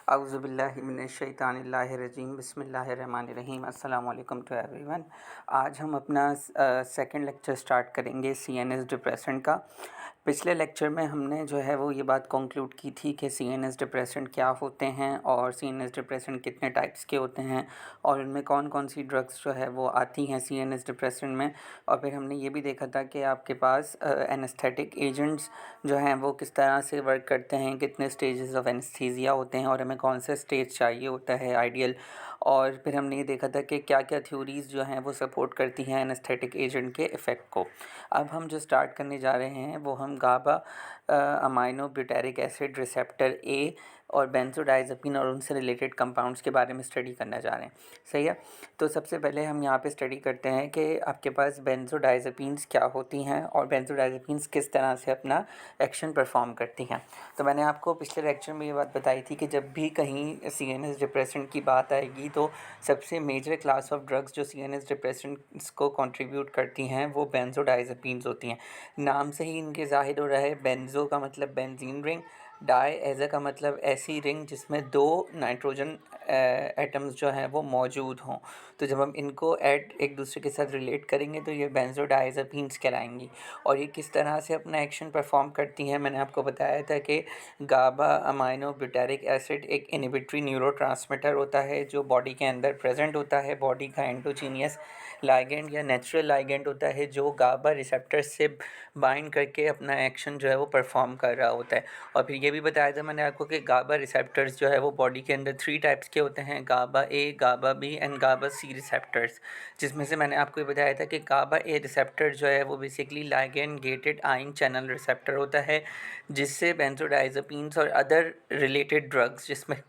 औज़ुबिल्लाहिमिनश्शैतानिर्रजीम बिस्मिल्लाहिर्रहमानिर्रहीम अस्सलाम वालेकुम टू एवरीवन। आज हम अपना सेकंड लेक्चर स्टार्ट करेंगे सीएनएस डिप्रेसेंट का। पिछले लेक्चर में हमने जो है वो ये बात कंक्लूड की थी कि सीएनएस डिप्रेसेंट क्या होते हैं और सीएनएस डिप्रेसेंट कितने टाइप्स के होते हैं और इनमें कौन कौन सी ड्रग्स जो है वो आती हैं सीएनएस डिप्रेसेंट में। और फिर हमने ये भी देखा था कि आपके पास एनेस्थेटिक एजेंट्स जो हैं वो किस तरह से वर्क करते हैं, कितने स्टेजेस ऑफ एनेस्थीसिया होते हैं और हमें कौन सा स्टेज चाहिए होता है आइडियल। और फिर हमने ये देखा था कि क्या क्या थ्योरीज़ जो हैं वो सपोर्ट करती हैं एनेस्थेटिक एजेंट के इफ़ेक्ट को। अब हम जो स्टार्ट करने जा रहे हैं वो हम गाबा अमाइनो ब्यूटेरिक एसिड रिसेप्टर ए और बेंजोडाइज़ेपिन और उनसे रिलेटेड कंपाउंड्स के बारे में स्टडी करना जा रहे हैं। सही है। तो सबसे पहले हम यहाँ पे स्टडी करते हैं कि आपके पास बेंजोडाइज़ेपिन्स क्या होती हैं और बेंजोडाइज़ेपिन्स किस तरह से अपना एक्शन परफॉर्म करती हैं। तो मैंने आपको पिछले लेक्चर में ये बात बताई थी कि जब भी कहीं सीएनएस डिप्रेसेंट की बात आएगी तो सबसे मेजर क्लास ऑफ ड्रग्स जो सीएनएस डिप्रेसेंट्स को कंट्रीब्यूट करती हैं वो बेंजोडाइज़ेपिन्स होती हैं। नाम से ही इनके ज़ाहिर हो रहा है, बेंजो का मतलब बेंजीन रिंग, डाई का मतलब ऐसी रिंग जिसमें दो नाइट्रोजन एटम्स जो हैं वो मौजूद हों। तो जब हम इनको ऐड एक दूसरे के साथ रिलेट करेंगे तो ये बेंजोडाइज़ेपिन्स कहलाएंगी। और ये किस तरह से अपना एक्शन परफॉर्म करती हैं, मैंने आपको बताया था कि गाबा अमाइनो ब्यूटेरिक एसिड एक इनहिबिटरी न्यूरोट्रांसमीटर होता है जो बॉडी के अंदर प्रेजेंट होता है। बॉडी का एंडोजीनियस लाइगेंड या नेचुरल लाइगेंड होता है जो गाबा रिसेप्टर से बाइंड करके अपना एक्शन जो है वो परफॉर्म कर रहा होता है। और फिर ये भी बताया था मैंने आपको कि गाबा रिसेप्टर्स जो है वो बॉडी के अंदर 3 टाइप्स के होते हैं, GABA A, GABA B and GABA C receptors. जिसमें से मैंने आपको ये बताया था कि गाबा ए रिसेप्टर जो है वो basically ligand gated ion channel receptor होता है जिससे बेंजोडाइज़ेपिन्स और अदर रिलेटेड ड्रग्स जिसमें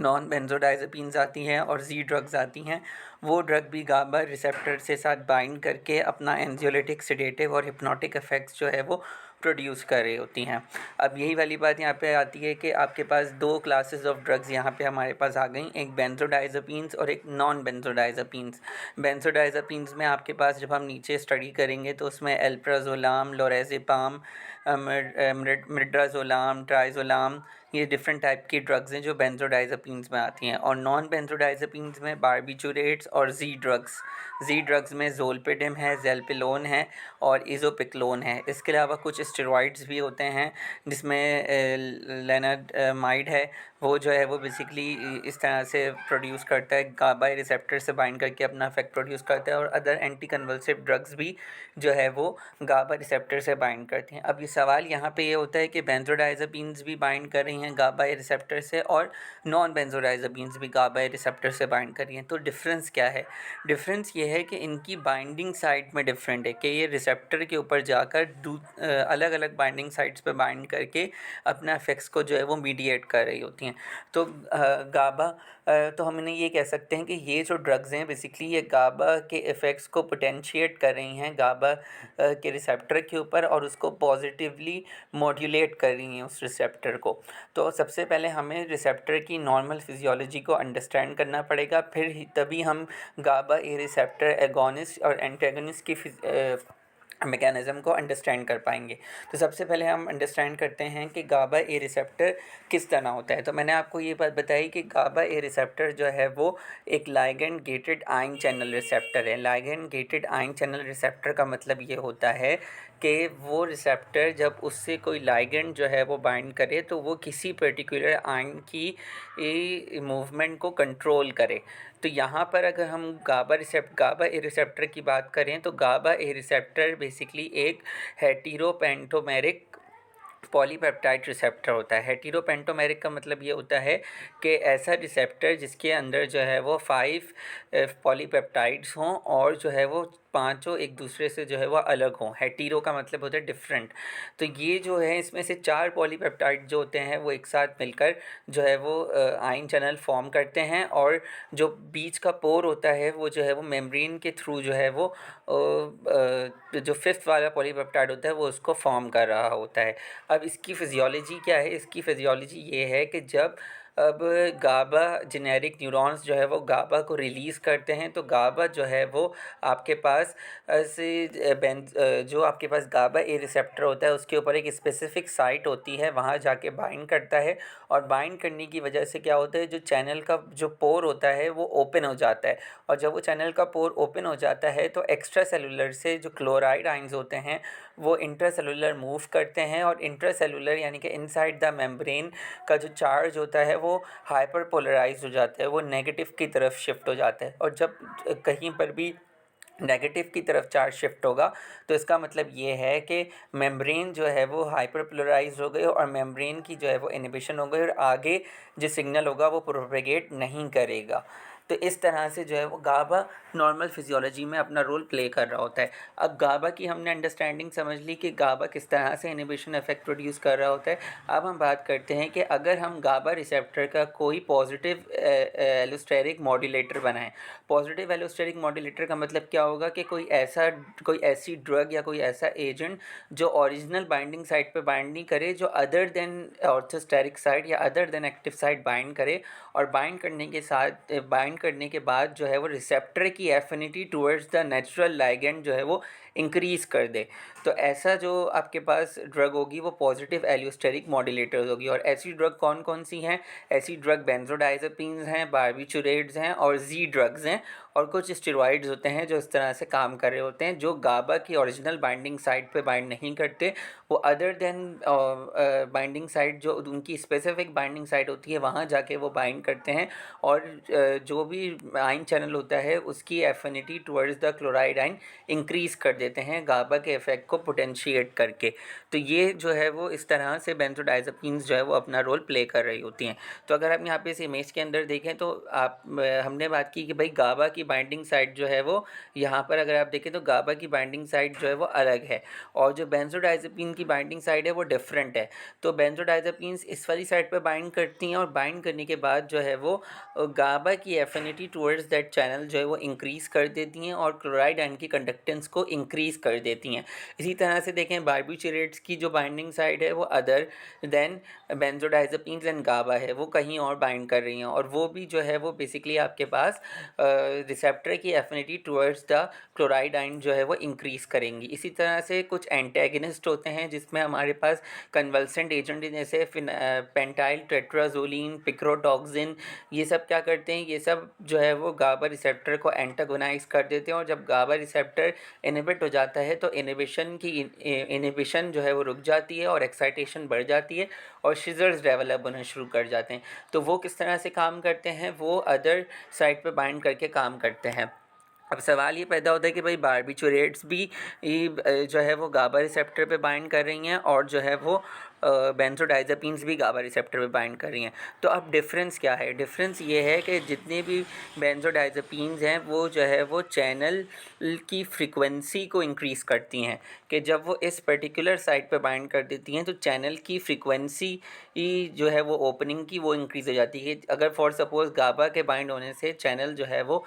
नॉन बेंजोडाइज़ेपिन्स आती हैं और जी ड्रग्स आती हैं, वो ड्रग भी गाबा रिसेप्टर से साथ बाइंड करके अपना एंजियोलिटिक, सेडेटिव और हिप्नोटिक इफ़ेक्ट्स जो है वो प्रोड्यूस कर रही होती हैं। अब यही वाली बात यहाँ पे आती है कि आपके पास 2 क्लासेस ऑफ ड्रग्स यहाँ पे हमारे पास आ गई, एक बेंजोडाइज़ेपिन्स और एक नॉन बेंजोडाइज़ेपिन्स। बेंजोडाइज़ेपिन्स में आपके पास जब हम नीचे स्टडी करेंगे तो उसमें एल्प्राज़ोलाम, लोरेज़ेपाम, मिडाज़ोलाम, ट्राइज़ोलाम, ये डिफरेंट टाइप की ड्रग्स हैं जो बेंजोडाइज़ेपिन्स में आती हैं। और नॉन बेंजोडाइज़ेपिन्स में बारबिचुरेट्स और जी ड्रग्स में ज़ोलपेडिम है, ज़ेल्पेलोन है और इज़ोपिक्लोन है। इसके अलावा कुछ स्टेरॉइड्स भी होते हैं जिसमें लेनामाइड है, वो जो है वो बेसिकली इस तरह से प्रोड्यूस करता है, गाबा रिसेप्टर से बाइंड करके अपना इफेक्ट प्रोड्यूस करता है। और अदर एंटी कन्वल्सिव ड्रग्स भी जो है वो गाबा रिसेप्टर से बाइंड करती हैं। अब ये सवाल यहाँ पे ये होता है कि बेंजोडाइज़ेपिन्स भी बाइंड कर रही हैं गाबा रिसेप्टर से और नॉन बेंजोडाइज़ेपिन्स भी गाबा रिसेप्टर से बाइंड कर रही हैं, तो डिफरेंस क्या है? डिफरेंस ये है कि इनकी बाइंडिंग साइट में डिफरेंट है कि ये रिसेप्टर के ऊपर जाकर अलग अलग बाइंडिंग साइट्स पे बाइंड करके अपना इफेक्ट्स को जो है वो मीडिएट कर रही होती हैं। तो गाबा तो हम इन्हें ये कह सकते हैं कि ये जो ड्रग्स हैं बेसिकली ये गाबा के इफ़ेक्ट्स को पोटेंशिएट कर रही हैं गाबा के रिसेप्टर के ऊपर और उसको पॉजिटिवली मॉड्यूलेट कर रही हैं उस रिसेप्टर को। तो सबसे पहले हमें रिसेप्टर की नॉर्मल फिजियोलॉजी को अंडरस्टैंड करना पड़ेगा, फिर तभी हम गाबा ए रिसेप्टर एगोनिस्ट और एंटेगोनिस्ट की मैकेनिज़्म को अंडरस्टैंड कर पाएंगे। तो सबसे पहले हम अंडरस्टैंड करते हैं कि गाबा ए रिसेप्टर किस तरह होता है। तो मैंने आपको ये बात बताई कि गाबा ए रिसेप्टर जो है वो एक ligand gated ion channel receptor है। Ligand gated ion channel receptor का मतलब ये होता है कि वो रिसेप्टर जब उससे कोई लाइगेंड जो है वो बाइंड करे तो वो किसी पर्टिकुलर आयन की मूवमेंट को कंट्रोल करे। तो यहाँ पर अगर हम गाबा ए रिसेप्टर की बात करें तो गाबा ए रिसेप्टर बेसिकली एक हेटेरोपेंटोमेरिक पॉलीपेप्टाइड रिसेप्टर होता है। हेटेरोपेंटोमेरिक का मतलब ये होता है कि ऐसा रिसेप्टर जिसके अंदर जो है वो 5 पॉलीपेप्टाइड्स हों और जो है वो पांचों एक दूसरे से जो है वो अलग हों। हेटेरो का मतलब होता है डिफरेंट। तो ये जो है इसमें से 4 पॉलीपेप्टाइड जो होते हैं वो एक साथ मिलकर जो है वो आयन चैनल फॉर्म करते हैं और जो बीच का पोर होता है वो जो है वो मेम्ब्रेन के थ्रू जो है वो जो 5th वाला पॉलीपेप्टाइड होता है वो उसको फॉर्म कर रहा होता है। अब इसकी फिजियोलॉजी क्या है? इसकी फिजियोलॉजी ये है कि जब अब गाबा जेनेरिक न्यूरॉन्स जो है वो गाबा को रिलीज़ करते हैं, तो गाबा जो है वो आपके पास जो आपके पास गाबा ए रिसेप्टर होता है उसके ऊपर एक स्पेसिफिक साइट होती है, वहाँ जाके बाइंड करता है। और बाइंड करने की वजह से क्या होता है, जो चैनल का जो पोर होता है वो ओपन हो जाता है। और जब वो चैनल का पोर ओपन हो जाता है तो एक्स्ट्रा सेलुलर से जो क्लोराइड आइंस होते हैं वो इंट्रासेलुलर मूव करते हैं, और इंट्रासेलुलर यानी कि इनसाइड द मेम्ब्रेन का जो चार्ज होता है वो हाइपर पोलराइज हो जाता है, वो नेगेटिव की तरफ शिफ्ट हो जाता है। और जब कहीं पर भी नेगेटिव की तरफ चार्ज शिफ्ट होगा तो इसका मतलब ये है कि मेम्ब्रेन जो है वो हाइपर पोलराइज हो गई और मेम्ब्रेन की जो है वो इनिबिशन हो गई और आगे जो सिग्नल होगा वो प्रोपेगेट नहीं करेगा। तो इस तरह से जो है वो गाबा नॉर्मल फिजियोलॉजी में अपना रोल प्ले कर रहा होता है। अब गाबा की हमने अंडरस्टैंडिंग समझ ली कि गाबा किस तरह से इनिबिशन इफेक्ट प्रोड्यूस कर रहा होता है। अब हम बात करते हैं कि अगर हम गाबा रिसेप्टर का कोई पॉजिटिव एलोस्टेरिक मॉड्यूलेटर बनाएं। पॉजिटिव एलोस्टेरिक मॉड्यूलेटर का मतलब क्या होगा कि कोई ऐसी ड्रग या कोई ऐसा एजेंट जो ओरिजिनल बाइंडिंग साइट पे बाइंड नहीं करे, जो अदर देन ऑर्थोस्टेरिक साइट या other than active site bind करे, और बाइंड करने के बाद जो है वो रिसेप्टर की affinity towards the natural ligand जो है वो इंक्रीज़ कर दे। तो ऐसा जो आपके पास ड्रग होगी वो पॉजिटिव एलोस्टेरिक मॉड्यूलेटर्स होगी। और ऐसी ड्रग कौन कौन सी हैं? ऐसी ड्रग बेंजोडाइज़ेपिन्स हैं, बारबिचुरेट्स हैं और जी ड्रग्स हैं, और कुछ स्टेरॉइड्स होते हैं जो इस तरह से काम कर रहे होते हैं, जो गाबा की ओरिजिनल बाइंडिंग साइट पे बाइंड नहीं करते, वो अदर देन बाइंडिंग साइट जो उनकी स्पेसिफिक बाइंडिंग साइट होती है वहाँ जाके वो बाइंड करते हैं, और जो भी आयन चैनल होता है उसकी affinity towards the chloride ion increase कर देते हैं गाबा के इफेक्ट को पोटेंशिएट करके। तो ये जो है वो इस तरह से बेंजोडाइज़ेपिन्स जो है वो अपना रोल प्ले कर रही होती हैं। तो अगर आप यहाँ पे इस इमेज के अंदर देखें तो हमने बात की कि भाई गाबा की बाइंडिंग साइट जो है वो यहाँ पर अगर आप देखें तो गाबा की बाइंडिंग साइट जो है वो अलग है, और जो बेंजोडाइज़ेपिन की बाइंडिंग साइट है वो डिफरेंट है। तो बेंजोडाइज़ेपिन्स इस वाली साइट पर बाइंड करती हैं, और बाइंड करने के बाद जो है वो गाबा की एफिनिटी टुवर्ड्स दैट चैनल जो है वो इंक्रीज़ कर देती हैं और क्लोराइड आयन की कंडक्टेंस को इंक्रीज़ कर देती हैं। इसी तरह से देखें बारबिचुरेट्स की जो बाइंडिंग साइट है वो अदर देन बेंजोडाइज़ेपिन्स एंड गाबा है, वो कहीं और बाइंड कर रही हैं, और वो भी जो है वो बेसिकली आपके पास रिसेप्टर की affinity towards the chloride ion जो है वो इंक्रीज़ करेंगी। इसी तरह से कुछ एंटेगनिस्ट होते हैं जिसमें हमारे पास कन्वल्सेंट एजेंट जैसे पेंटाइल टेट्राजोलिन, पिक्रोटॉक्सिन, ये सब क्या करते हैं, ये सब जो है वो गाबा रिसेप्टर को एंटागोनाइज कर देते हैं, और जब गाबा रिसेप्टर इनहिबिट हो जाता है तो इनहिबिशन जो है वो रुक जाती है और एक्साइटेशन बढ़ जाती है और शिजर्स डेवलप होना शुरू कर जाते हैं। तो वो किस तरह से काम करते हैं, वो अदर साइड पे बाइंड करके काम करते हैं। अब सवाल ये पैदा होता है कि भाई बारबिचुरेट्स भी जो है वो गाबा रिसेप्टर पे बाइंड कर रही हैं, और जो है वो बेंजोडाइज़ेपिन्स भी गाबा रिसेप्टर पे बाइंड कर रही हैं। तो अब डिफरेंस क्या है? डिफरेंस ये है कि जितने भी बेंजोडाइज़ेपिन्स हैं वो जो है वो चैनल की फ्रीक्वेंसी को इंक्रीज़ करती हैं, कि जब वो इस पर्टिकुलर साइट पे बाइंड कर देती हैं तो चैनल की फ्रीक्वेंसी जो है वो ओपनिंग की वो इंक्रीज़ हो जाती है। अगर फॉर सपोज़ गाबा के बाइंड होने से चैनल जो है वो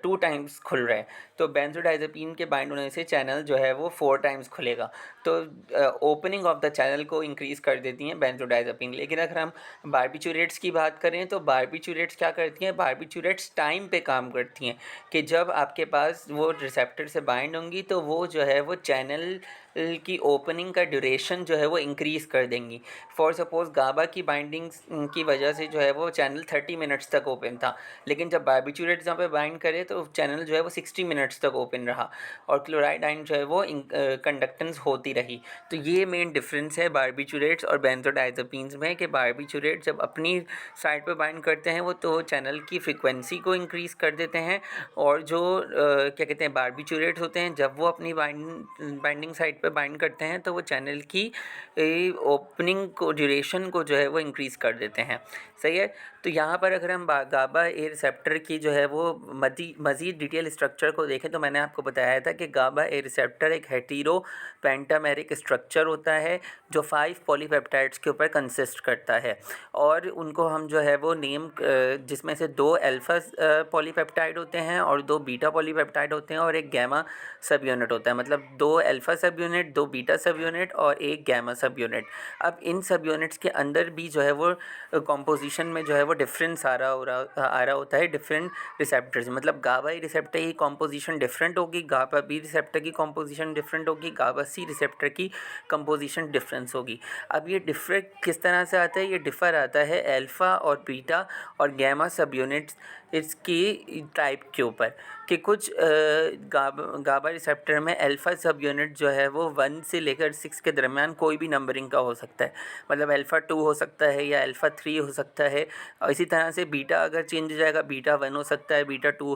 2 टाइम्स खुल रहा है, तो बेंजोडाइज़ेपिन के बाइंड होने से चैनल जो है वो 4 टाइम्स खुलेगा। तो ओपनिंग ऑफ द चैनल को इंक्रीज़ कर देती हैं बेंजोडाइज़ेपिन। लेकिन अगर हम बारबिचुरेट्स की बात करें तो बारबिचुरेट्स क्या करती हैं, बारबिचुरेट्स टाइम पे काम करती हैं, कि जब आपके पास वो रिसेप्टर से बाइंड होंगी तो वो जो है वो चैनल की ओपनिंग का ड्यूरेशन जो है वो इंक्रीज़ कर देंगी। फॉर सपोज़ गाबा की बाइंडिंग की वजह से जो है वो चैनल 30 मिनट्स तक ओपन था, लेकिन जब बारबिचुरेट्स यहाँ पे बाइंड करे तो चैनल जो है वो 60 मिनट्स तक ओपन रहा, और क्लोराइड आयन जो है वो कंडक्टेंस होती रही। तो ये मेन डिफरेंस है बारबिचुरेट्स और बेंजोडाइज़ेपिन्स में, कि बारबिचुरेट जब अपनी साइड पे बाइंड करते हैं वो तो चैनल की फ्रीक्वेंसी को इंक्रीज़ कर देते हैं, और जो क्या कहते हैं बारबिचुरेट्स होते हैं जब वो अपनी बाइंडिंग साइड पे बाइंड करते हैं तो वो चैनल की ओपनिंग को ड्यूरेशन को जो है वो इंक्रीज़ कर देते हैं। सही है। तो यहाँ पर अगर हम गाबा ए रिसेप्टर की जो है वो मज़ीद डिटेल स्ट्रक्चर को देखें तो मैंने आपको बताया था कि गाबा ए रिसेप्टर एक हेटेरो पेंटामेरिक स्ट्रक्चर होता है जो 5 पॉलीपेप्टाइड्स के ऊपर कंसिस्ट करता है, और उनको हम जो है वो नेम जिसमें से 2 अल्फ़ा पॉलीपेप्टाइड होते हैं और 2 बीटा पॉलीपेप्टाइड होते हैं और एक गैमा सब यूनिट होता है। मतलब 2 अल्फ़ा सब यूनिट यूनिट, 2 बीटा सब यूनिट और 1 गैमा सब यूनिट। अब इन सब यूनिट्स के अंदर भी जो है वो कॉम्पोजिशन में जो है वो डिफरेंस आ रहा होता है डिफरेंट रिसेप्टर्स। मतलब गाबा ए रिसेप्टर की कॉम्पोजिशन डिफरेंट होगी, गाबा बी रिसेप्टर की कॉम्पोजिशन डिफरेंट होगी, गाबा सी रिसेप्टर की कंपोजिशन डिफरेंस होगी। अब ये डिफरेंट किस तरह से आता है? ये डिफ़र आता है अल्फ़ा और बीटा और गैमा सब यूनिट्स इसकी टाइप के ऊपर, कि कुछ गाबा रिसेप्टर में अल्फ़ा सब यूनिट जो है वो 1 से लेकर 6 के दरमियान कोई भी नंबरिंग का हो सकता है। मतलब अल्फ़ा 2 हो सकता है या अल्फ़ा 3 हो सकता है। और इसी तरह से बीटा अगर चेंज हो जाएगा, बीटा 1 हो सकता है, बीटा 2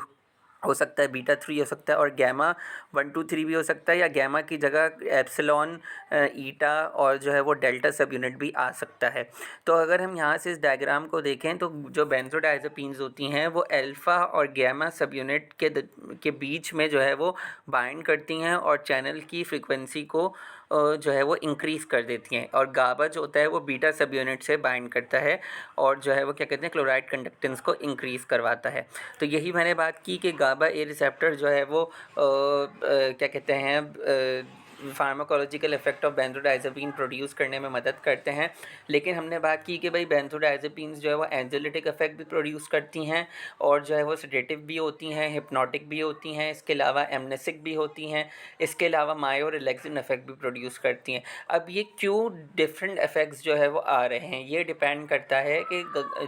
हो सकता है, बीटा 3 हो सकता है, और गैमा 1 2 3 भी हो सकता है, या गैमा की जगह एप्सिलॉन, ईटा और जो है वो डेल्टा सब यूनिट भी आ सकता है। तो अगर हम यहाँ से इस डायग्राम को देखें तो जो बेंजोडाइज़ेपिन्स होती हैं वो अल्फ़ा और गैमा सब यूनिट के बीच में जो है वो बाइंड करती हैं और चैनल की फ्रीक्वेंसी को जो है वो इंक्रीज़ कर देती हैं। और गाबा जो होता है वो बीटा सब यूनिट से बाइंड करता है और जो है वो क्या कहते हैं, क्लोराइड कंडक्टेंस को इंक्रीज़ करवाता है। तो यही मैंने बात की कि गाबा ए रिसेप्टर जो है वो क्या कहते हैं, फार्माकोलॉजिकल इफेक्ट ऑफ बेंजोडाइज़ेपिन प्रोड्यूस करने में मदद करते हैं। लेकिन हमने बात की कि भाई बेंजोडाइज़ेपिन्स जो है वो एंग्ज़ाइटिक इफेक्ट भी प्रोड्यूस करती हैं और जो है वो सेडेटिव भी होती हैं, हिप्नोटिक भी होती हैं, इसके अलावा एमनेसिक भी होती हैं, इसके अलावा मायो रिलैक्सिंग इफेक्ट भी प्रोड्यूस करती हैं। अब ये क्यों डिफरेंट इफेक्ट्स जो है वो आ रहे हैं, ये डिपेंड करता है कि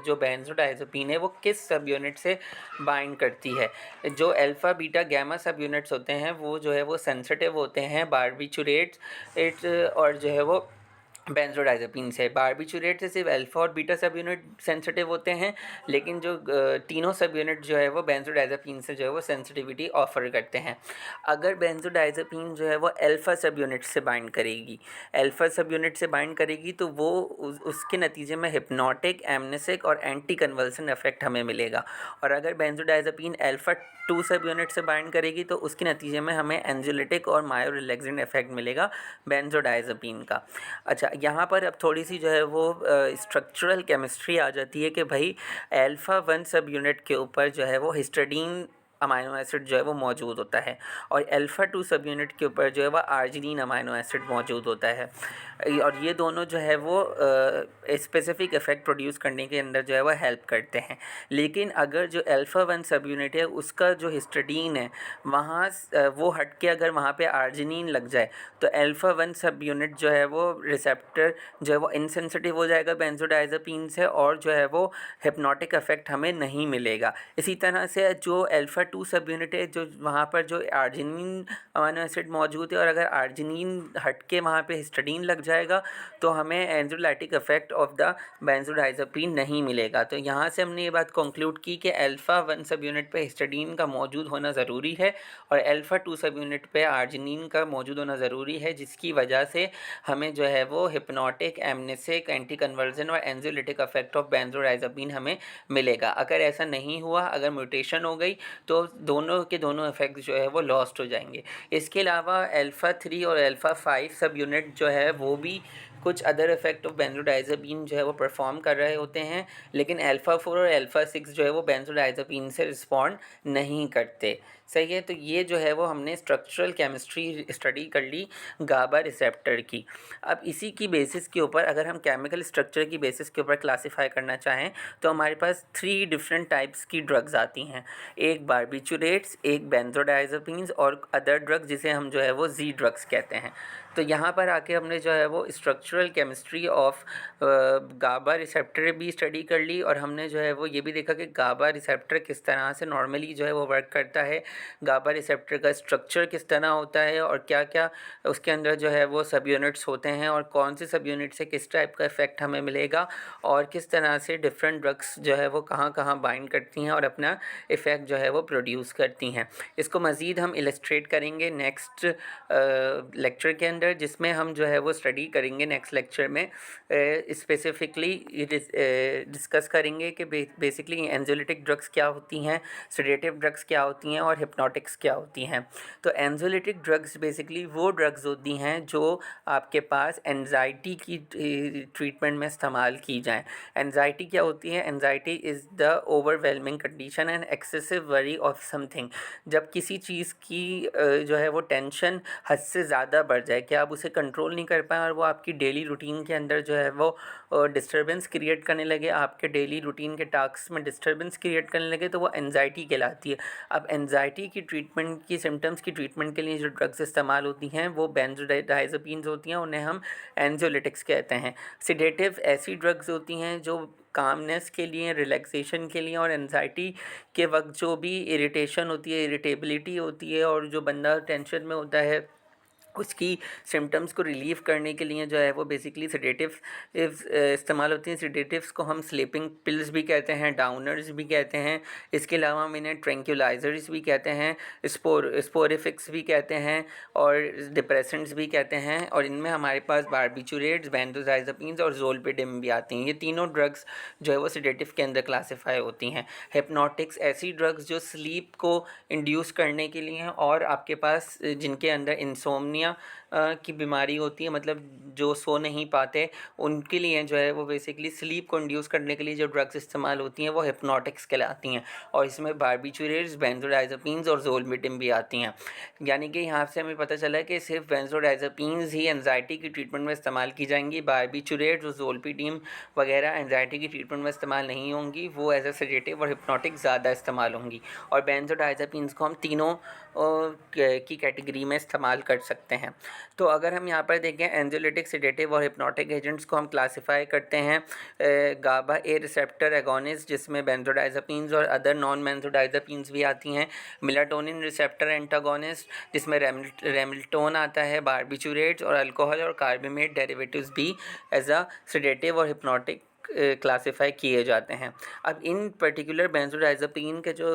जो बेंजोडाइज़ेपिन है वो किस सब यूनिट से बाइंड करती है। जो अल्फ़ा बीटा गैमा सब यूनिट्स होते हैं वो जो है वो सेंसिटिव होते हैं बारबिचुरेट्स और जो है वो बेंजोडाइज़ेपिन से। बारबिचुरेट से सिर्फ अल्फ़ा और बीटा सब यूनिट सेंसिटिव होते हैं, लेकिन जो तीनों सब यूनिट जो है वो बेंजोडाइज़ेपिन से जो है वो सेंसिटिविटी ऑफर करते हैं। अगर बेंजोडाइज़ेपिन जो है वो अल्फ़ा सब यूनिट से बाइंड करेगी, अल्फ़ा सब यूनिट से बाइंड करेगी तो वो उसके नतीजे में हिप्नोटिक, एमनेसिक और एंटी कन्वल्सन इफेक्ट हमें मिलेगा। और अगर बेंजोडाइज़ेपिन अल्फ़ा 2 सब यूनिट से बाइंड करेगी तो उसके नतीजे में हमें एंग्ज़ाइटिक और मायो रिलैक्सिंग इफेक्ट मिलेगा बेंजोडाइज़ेपिन का। अच्छा, यहाँ पर अब थोड़ी सी जो है वो स्ट्रक्चरल केमिस्ट्री आ जाती है कि भाई अल्फ़ा 1 सब यूनिट के ऊपर जो है वो हिस्टडीन अमाइनो एसिड जो है वो मौजूद होता है और अल्फ़ा 2 सब यूनिट के ऊपर जो है वो आर्जिनिन अमाइनो एसिड मौजूद होता है। और ये दोनों जो है वो स्पेसिफिक इफ़ेक्ट प्रोड्यूस करने के अंदर जो है वो हेल्प करते हैं। लेकिन अगर जो अल्फ़ा 1 सब यूनिट है उसका जो हिस्टडीन है वहाँ वो हट के अगर वहाँ पे आर्जिनिन लग जाए तो अल्फ़ा 1 सब यूनिट जो है वो रिसेप्टर जो है वो इनसेंसिटिव हो जाएगा बेंजोडाइज़ेपिन से और जो है वो हिप्नोटिक इफेक्ट हमें नहीं मिलेगा। इसी तरह से जो अल्फ़ा 2 सब यूनिट है जो वहाँ पर जो आर्जिनिन अमाइनो एसिड मौजूद है और अगर आर्जिनिन हट के वहाँ पे हिस्टडीन लग जाएगा तो हमें एंग्ज़ाइटिक इफेक्ट ऑफ द बेंजोडाइज़ेपिन नहीं मिलेगा। तो यहाँ से हमने ये बात कंक्लूड की कि अल्फ़ा 1 सब यूनिट पे हिस्टडीन का मौजूद होना ज़रूरी है और अल्फ़ा 2 सब यूनिट पे आर्जिनिन का मौजूद होना ज़रूरी है, जिसकी वजह से हमें जो है वो हिप्नोटिक, एमनेसिक, एंटी कन्वर्जन और एंग्ज़ाइटिक इफेक्ट ऑफ बेंजोडाइज़ेपिन हमें मिलेगा। अगर ऐसा नहीं हुआ, अगर म्यूटेशन हो गई तो दोनों के दोनों इफेक्ट जो है वो लॉस्ट हो जाएंगे। इसके अलावा अल्फ़ा 3 और अल्फ़ा 5 सब यूनिट जो है वो भी कुछ अदर इफेक्ट ऑफ बेंजोडाइज़ेपिन जो है वो परफॉर्म कर रहे होते हैं, लेकिन अल्फ़ा 4 और अल्फ़ा 6 जो है वो बेंजोडाइज़ेपिन से रिस्पॉन्ड नहीं करते। सही है, तो ये जो है वो हमने स्ट्रक्चरल केमिस्ट्री स्टडी कर ली गाबा रिसेप्टर की। अब इसी की बेसिस के ऊपर अगर हम केमिकल स्ट्रक्चर की बेसिस के ऊपर क्लासिफाई करना चाहें तो हमारे पास 3 डिफरेंट टाइप्स की ड्रग्स आती हैं। एक बारबिचुरेट्स, एक बेंजोडाइज़ेपिन्स और अदर ड्रग्स जिसे हम जो है वो जी ड्रग्स कहते हैं। तो यहाँ पर आके हमने जो है वो structural chemistry of GABA receptor भी स्टडी कर ली और हमने जो है वो ये भी देखा कि गाबा रिसेप्टर किस तरह से नॉर्मली जो है वो वर्क करता है, गाबा रिसेप्टर का स्ट्रक्चर किस तरह होता है और क्या क्या उसके अंदर जो है वो सब यूनिट्स होते हैं और कौन से सब यूनिट से किस टाइप का इफेक्ट हमें मिलेगा और किस तरह से डिफरेंट ड्रग्स जो है वो कहाँ कहाँ बाइंड करती हैं और अपना इफ़ेक्ट जो है वो प्रोड्यूस करती हैं। इसको मज़ीद हम इलस्ट्रेट करेंगे नेक्स्ट लेक्चर के अंदर, जिसमें हम जो है वो स्टडी करेंगे नेक्स्ट लेक्चर में स्पेसिफिकली डिस्कस करेंगे कि बेसिकली एंग्ज़ाइटिक ड्रग्स क्या होती हैं, सेडेटिव ड्रग्स क्या होती हैं और हिप्नोटिक्स क्या होती हैं। तो एंग्ज़ाइटिक ड्रग्स बेसिकली वो ड्रग्स होती हैं जो आपके पास एंजाइटी की ट्रीटमेंट में इस्तेमाल की जाएँ। एंजाइटी क्या होती है? Anxiety is the overwhelming condition and excessive worry of something. जब किसी चीज़ की जो है वो टेंशन हद से ज़्यादा बढ़ जाए, कि आप उसे कंट्रोल नहीं कर पाएँ और वो आपकी डेली रूटीन के अंदर जो है वो डिस्टर्बेंस क्रिएट करने लगे, आपके डेली रूटीन के टास्क में डिस्टर्बेंस क्रिएट करने लगे, तो वो एंजाइटी कहलाती है। अब एंजाइटी की ट्रीटमेंट की सिम्टम्स की ट्रीटमेंट के लिए जो ड्रग्स इस्तेमाल होती हैं वो बेंजोडाइज़ेपिन्स होती हैं, उन्हें हम एंक्सियोलिटिक्स कहते हैं। सिडेटिव ऐसी ड्रग्स होती हैं जो कामनेस के लिए, रिलैक्सेशन के लिए और एंजाइटी के वक्त जो भी इरिटेशन होती है, इरिटेबिलिटी होती है और जो बंदा टेंशन में होता है उसकी सिम्टम्स को रिलीव करने के लिए जो है वो बेसिकली सेडेटिव इस्तेमाल होती हैं। सेडेटिव्स को हम स्लीपिंग पिल्स भी कहते हैं, डाउनर्स भी कहते हैं, इसके अलावा हम इन्हें ट्रैंक्विलाइजर्स भी कहते हैं, स्पोरिफिक्स भी कहते हैं और डिप्रेसेंट्स भी कहते हैं। और इनमें हमारे पास बारबिचुरेट्स, बेंजोडाइज़ेपिन्स और ज़ोलपिडेम भी आती हैं। ये तीनों ड्रग्स जो है वो सेडेटिव के अंदर क्लासीफाई होती हैं। हिप्नोटिक्स ऐसी ड्रग्स जो स्लीप को इंड्यूस करने के लिए हैं और आपके पास जिनके अंदर इंसोम्निया की बीमारी होती है, मतलब जो सो नहीं पाते, उनके लिए जो है वो बेसिकली स्लीप को इंड्यूस करने के लिए जो ड्रग्स इस्तेमाल होती हैं वो हिप्नोटिक्स कहलाती हैं। और इसमें बारबिचुरेट्स, बेंजोडाइज़ेपिन्स और ज़ोलपिडेम भी आती हैं। यानी कि यहाँ से हमें पता चला कि सिर्फ बेंजोडाइज़ेपिन्स ही एंजाइटी की ट्रीटमेंट में इस्तेमाल की जाएंगी। बारबिचुरेट्स और ज़ोलपिडेम वगैरह एंजाइटी की ट्रीटमेंट में इस्तेमाल नहीं होंगी, वो एज ए सेडेटिव और हिप्नोटिक ज़्यादा इस्तेमाल होंगी। और बेंजोडाइज़ेपिन्स को हम तीनों की कैटेगरी में इस्तेमाल कर सकते हैं। तो अगर हम यहाँ पर देखें एंक्सियोलिटिक, सेडेटिव और हिप्नोटिक एजेंट्स को हम क्लासिफाई करते हैं गाबा ए रिसेप्टर एगोनिस्ट, जिसमें बेंजोडाइज़ेपिन्स और अदर नॉन बेंजोडाइज़ेपिन्स भी आती हैं, मेलाटोनिन रिसेप्टर एंटागोनिस्ट जिसमें रेमिल्टोन आता है, बारबिचुरेट्स और अल्कोहल और कार्बामेट डेरिवेटिव्स भी एज अ सेडेटिव और हिप्नोटिक क्लासिफाई किए जाते हैं। अब इन पर्टिकुलर बेंजोडाइज़ेपिन के जो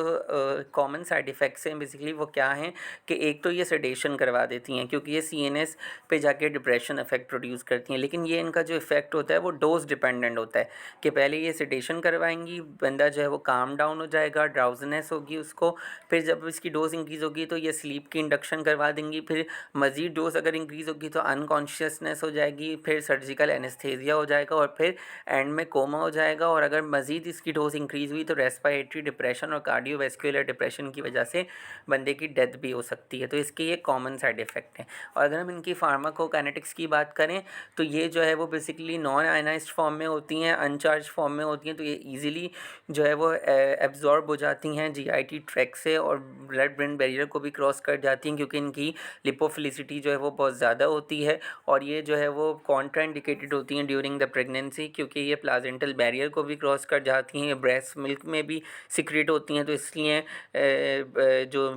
कॉमन साइड इफ़ेक्ट्स हैं बेसिकली वो क्या हैं कि एक तो ये सेडेशन करवा देती हैं क्योंकि ये सीएनएस पे जाके डिप्रेशन इफेक्ट प्रोड्यूस करती हैं, लेकिन ये इनका जो इफेक्ट होता है वो डोज डिपेंडेंट होता है कि पहले ये सेडेशन करवाएंगी, बंदा जो है वो काम डाउन हो जाएगा, ड्राउजनेस होगी उसको, फिर जब इसकी डोज इंक्रीज़ होगी तो ये स्लीप की इंडक्शन करवा देंगी, फिर मज़ीद डोज अगर इंक्रीज़ होगी तो अनकॉन्शियसनेस हो जाएगी, फिर सर्जिकल एनेस्थेसिया हो जाएगा और फिर एंड में कोमा हो जाएगा। और अगर मज़ीद इसकी डोज इंक्रीज़ हुई तो रेस्पिरेटरी डिप्रेशन और कार्डियोवैस्कुलर डिप्रेशन की वजह से बंदे की डेथ भी हो सकती है। तो इसके ये कॉमन साइड इफ़ेक्ट हैं। और अगर हम इनकी फार्माकोकाइनेटिक्स की बात करें तो ये जो है वो बेसिकली नॉन आयनाइज्ड फॉर्म में होती हैं, अनचार्ज फॉर्म में होती हैं, तो ये ईजिली जो है वो एब्जॉर्ब हो जाती हैं जीआईटी ट्रैक से और ब्लड ब्रेन बैरियर को भी क्रॉस कर जाती हैं क्योंकि इनकी लिपोफिलिसिटी जो है वो बहुत ज़्यादा होती है। और ये जो है वो कॉन्ट्राइंडिकेटेड होती हैं ड्यूरिंग द प्रेगनेंसी क्योंकि ये प्लाजेंटल बैरियर को भी क्रॉस कर जाती हैं, ये ब्रेस्ट मिल्क में भी सिक्रेट होती हैं, तो इसलिए जो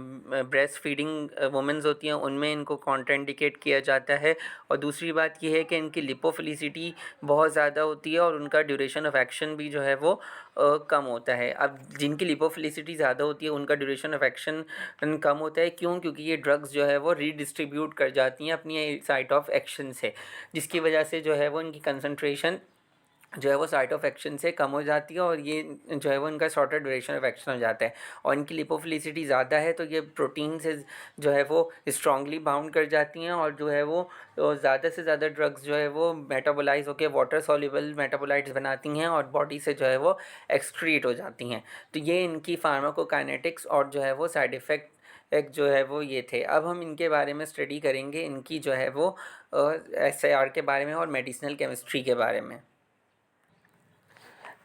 ब्रेस्ट फीडिंग वुमेंस होती हैं उनमें इनको कॉन्ट्राइंडिकेट किया जाता है। और दूसरी बात ये है कि इनकी लिपोफिलिसिटी बहुत ज़्यादा होती है और उनका ड्यूरेशन ऑफ एक्शन भी जो है वो कम होता है। अब जिनकी लिपोफिलिसिटी ज़्यादा होती है उनका ड्यूरेशन ऑफ एक्शन कम होता है, क्यों? क्योंकि ये ड्रग्स जो है वो रीडिस्ट्रीब्यूट कर जाती हैं अपनी साइट ऑफ एक्शन से, जिसकी वजह से जो है वो इनकी कंसंट्रेशन जो है वो साइट ऑफ एक्शन से कम हो जाती है और ये जो है वो इनका शॉर्टर ड्यूरेशन ऑफ एक्शन हो जाता है। और इनकी लिपोफिलिसिटी ज़्यादा है तो ये प्रोटीन से जो है वो स्ट्रांगली बाउंड कर जाती हैं और जो है वो ज़्यादा से ज़्यादा ड्रग्स जो है वो मेटाबोलाइज होकर वाटर सॉल्युबल मेटाबोलाइट्स बनाती हैं और बॉडी से जो है वो एक्सक्रीट हो जाती हैं। तो ये इनकी फार्माकोकाइनेटिक्स और जो है वो साइड इफ़ेक्ट एक जो है वो ये थे। अब हम इनके बारे में स्टडी करेंगे, इनकी जो है वो एसआईआर के बारे में और मेडिसिनल केमिस्ट्री के बारे में।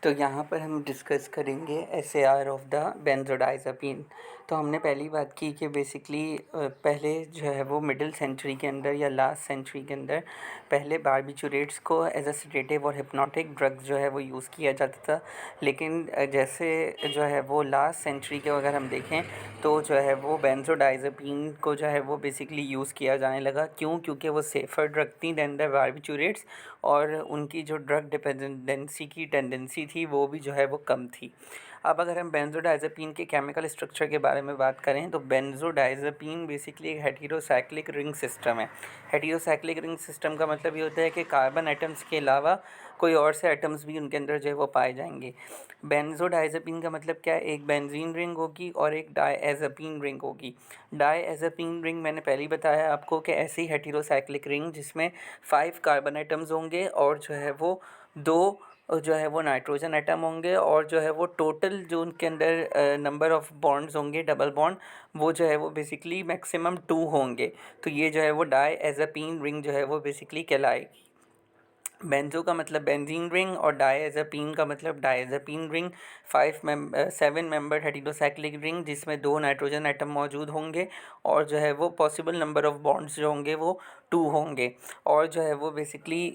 तो यहाँ पर हम डिस्कस करेंगे एसएआर ऑफ द बेंजोडाइज़ेपिन। तो हमने पहली बात की कि बेसिकली पहले जो है वो मिडिल सेंचुरी के अंदर या लास्ट सेंचुरी के अंदर पहले बारबिचुरेट्स को एज अ सेडेटिव और हिप्नोटिक ड्रग्स जो है वो यूज़ किया जाता था, लेकिन जैसे जो है वो लास्ट सेंचुरी के अगर हम देखें तो जो है वो बेंजोडाइज़ेपिन को जो है वो बेसिकली यूज़ किया जाने लगा। क्यों? क्योंकि वो सेफ़र ड्रग थी दैन द बारबिचुरेट्स और उनकी जो ड्रग डिपेंडेंसी की टेंडेंसी थी वो भी जो है वो कम थी। अब अगर हम बेंजोडाइज़ेपिन के केमिकल स्ट्रक्चर के बारे में बात करें तो बेंजोडाइज़ेपिन बेसिकली एक हेटेरोसाइक्लिक रिंग सिस्टम है। हेटेरोसाइक्लिक रिंग सिस्टम का मतलब ये होता है कि कार्बन एटम्स के अलावा कोई और से एटम्स भी उनके अंदर जो है वो पाए जाएंगे। बेंजोडाइज़ेपिन का मतलब क्या है? एक बेंजीन रिंग होगी और एक डायएज़ेपिन रिंग होगी। डायएज़ेपिन रिंग मैंने पहले ही बताया आपको कि ऐसी हेटेरोसाइक्लिक रिंग जिसमें 5 कार्बन एटम्स होंगे और जो है वो 2 जो है वो नाइट्रोजन एटम होंगे, और जो है वो टोटल जो उनके अंदर नंबर ऑफ़ बॉन्ड्स होंगे डबल बॉन्ड, वो जो है वो बेसिकली मैक्सिमम 2 होंगे। तो ये जो है वो डायज़ेपिन रिंग जो है वो बेसिकली कहलाएगी। बेंजो का मतलब बेंजीन रिंग, और डायज़ेपिन का मतलब डायज़ेपिन रिंग। 7 मेंबर हेटेरोसाइक्लिक रिंग जिसमें 2 नाइट्रोजन एटम मौजूद होंगे, और जो है वो पॉसिबल नंबर ऑफ़ बॉन्ड्स जो होंगे वो 2 होंगे। और जो है वो बेसिकली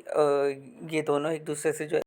ये दोनों एक दूसरे से जो